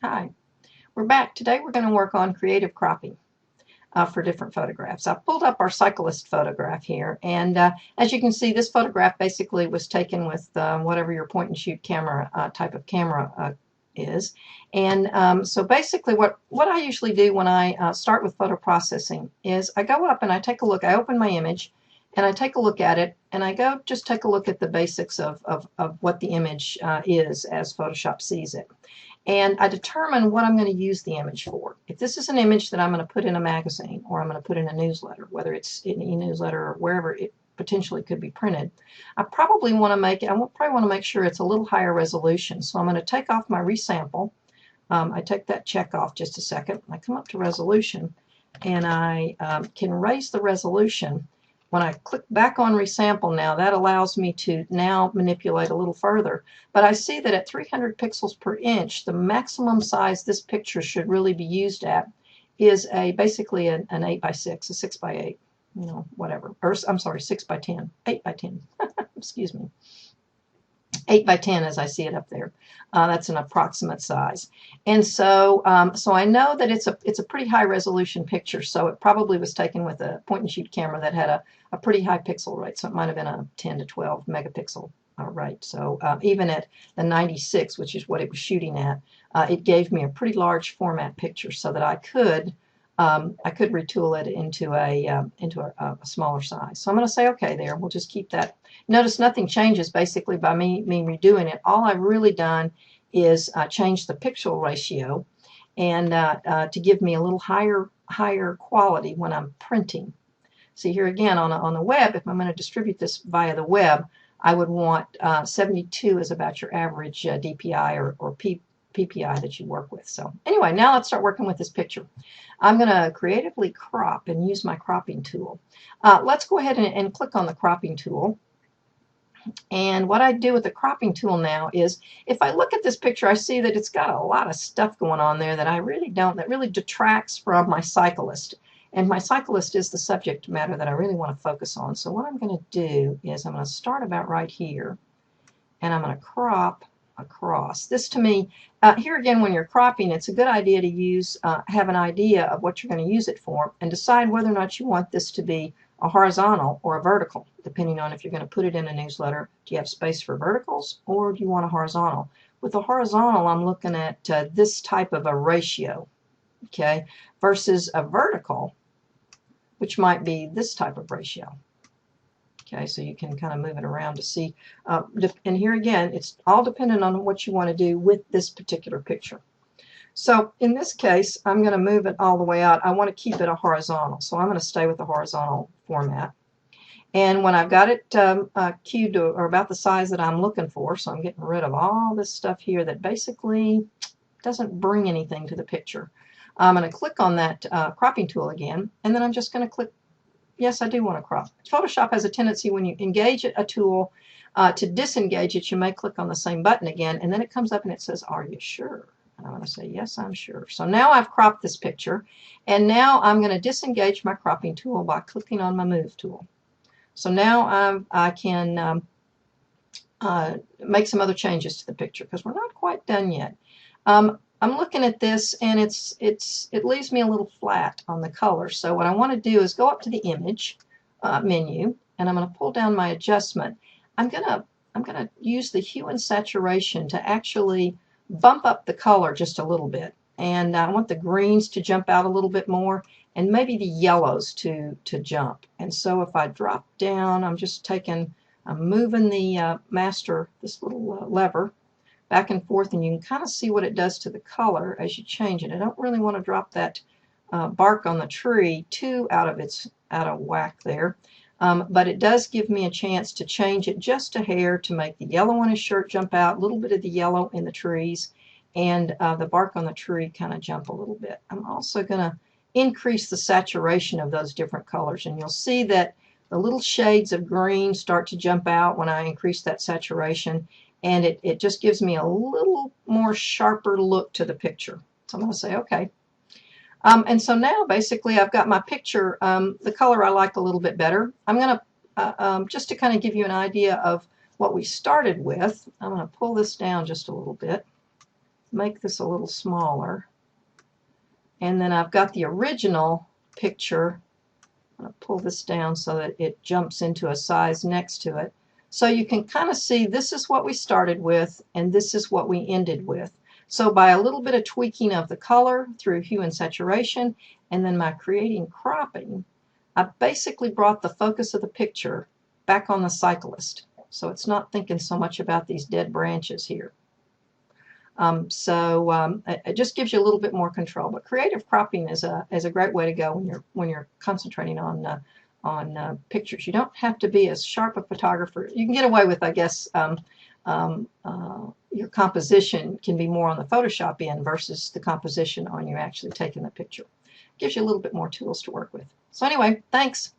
Hi, we're back. Today we're going to work on creative cropping for different photographs. I pulled up our cyclist photograph here, and as you can see, this photograph basically was taken with whatever your point and shoot camera type of camera is. And so basically what I usually do when I start with photo processing is I go up and I take a look. I open my image and I take a look at it, and I go just take a look at the basics of what the image is as Photoshop sees it. And I determine what I'm going to use the image for. If this is an image that I'm going to put in a magazine or I'm going to put in a newsletter, whether it's in e-newsletter or wherever it potentially could be printed, I probably want to make it, I probably want to make sure it's a little higher resolution. So I'm going to take off my resample. I take that check off just a second. I come up to resolution and I can raise the resolution. When I click back on resample now, that allows me to now manipulate a little further. But I see that at 300 pixels per inch, the maximum size this picture should really be used at is basically an 8 by 6, a 6 by 8, you know, whatever. Or I'm sorry, 6 by 10, 8 by 10. Excuse me. 8 by 10 as I see it up there. That's an approximate size. And so so I know that it's a pretty high resolution picture, so it probably was taken with a point and shoot camera that had a pretty high pixel rate, so it might have been a 10 to 12 megapixel rate. So even at the 96, which is what it was shooting at, it gave me a pretty large format picture so that I could retool it into a smaller size. So I'm going to say okay there. We'll just keep that. Notice nothing changes basically by me redoing it. All I've really done is change the pixel ratio and to give me a little higher quality when I'm printing. See here again on the web, if I'm going to distribute this via the web, I would want 72 is about your average DPI or PPI that you work with. So anyway, now let's start working with this picture. I'm going to creatively crop and use my cropping tool. Let's go ahead and click on the cropping tool. And what I do with the cropping tool now is if I look at this picture, I see that it's got a lot of stuff going on there that I really don't, that really detracts from my cyclist. And my cyclist is the subject matter that I really want to focus on. So what I'm going to do is I'm going to start about right here, and I'm going to crop across. This to me, here again, when you're cropping, it's a good idea to use, have an idea of what you're going to use it for and decide whether or not you want this to be a horizontal or a vertical, depending on if you're going to put it in a newsletter. Do you have space for verticals or do you want a horizontal? With a horizontal, I'm looking at this type of a ratio, okay, versus a vertical, which might be this type of ratio. Okay, so you can kind of move it around to see. And here again, it's all dependent on what you want to do with this particular picture. So in this case, I'm going to move it all the way out. I want to keep it a horizontal, so I'm going to stay with the horizontal format. And when I've got it cued to, or about the size that I'm looking for, so I'm getting rid of all this stuff here that basically doesn't bring anything to the picture. I'm going to click on that cropping tool again, and then I'm just going to click. Yes, I do want to crop. Photoshop has a tendency when you engage a tool to disengage it, you may click on the same button again, and then it comes up and it says, "Are you sure?" And I'm going to say, "Yes, I'm sure." So now I've cropped this picture, and now I'm going to disengage my cropping tool by clicking on my Move tool. So now I can make some other changes to the picture because we're not quite done yet. I'm looking at this and it leaves me a little flat on the color. So what I want to do is go up to the image menu, and I'm going to pull down my adjustment. I'm going to use the hue and saturation to actually bump up the color just a little bit. And I want the greens to jump out a little bit more, and maybe the yellows to jump. And so if I drop down, I'm moving the master, this little lever, back and forth, and you can kind of see what it does to the color as you change it. I don't really want to drop that bark on the tree too out of whack there, but it does give me a chance to change it just a hair to make the yellow on his shirt jump out, a little bit of the yellow in the trees, and the bark on the tree kind of jump a little bit. I'm also going to increase the saturation of those different colors, and you'll see that the little shades of green start to jump out when I increase that saturation, and it just gives me a little more sharper look to the picture. So I'm going to say okay. And so now basically I've got my picture, the color I like a little bit better. I'm going to, just to kind of give you an idea of what we started with, I'm going to pull this down just a little bit. make this a little smaller. And then I've got the original picture. I'm going to pull this down so that it jumps into a size next to it. So you can kind of see this is what we started with and this is what we ended with. So by a little bit of tweaking of the color through hue and saturation and then my creating cropping, I basically brought the focus of the picture back on the cyclist. So it's not thinking so much about these dead branches here. It just gives you a little bit more control. But creative cropping is a great way to go when you're concentrating on pictures. You don't have to be as sharp a photographer. You can get away with, I guess, your composition can be more on the Photoshop end versus the composition on you actually taking the picture. Gives you a little bit more tools to work with. So anyway, thanks.